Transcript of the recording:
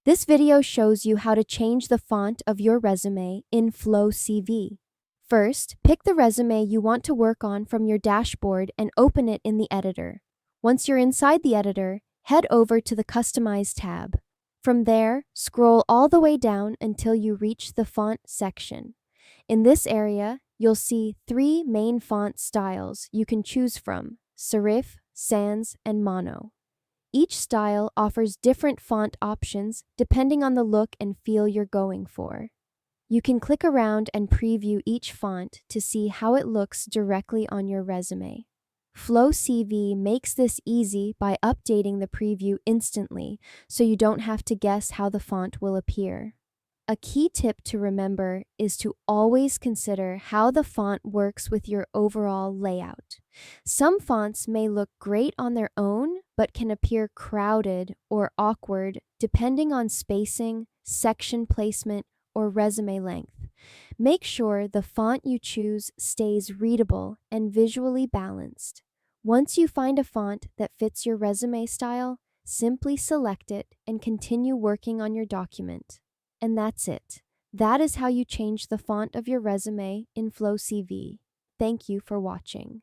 This video shows you how to change the font of your resume in FlowCV. First, pick the resume you want to work on from your dashboard and open it in the editor. Once you're inside the editor, head over to the Customize tab. From there, scroll all the way down until you reach the Font section. In this area, you'll see 3 main font styles you can choose from: Serif, Sans, and Mono. Each style offers different font options depending on the look and feel you're going for. You can click around and preview each font to see how it looks directly on your resume. FlowCV makes this easy by updating the preview instantly, so you don't have to guess how the font will appear. A key tip to remember is to always consider how the font works with your overall layout. Some fonts may look great on their own, but can appear crowded or awkward depending on spacing, section placement, or resume length. Make sure the font you choose stays readable and visually balanced. Once you find a font that fits your resume style, simply select it and continue working on your document. And that's it. That is how you change the font of your resume in FlowCV. Thank you for watching.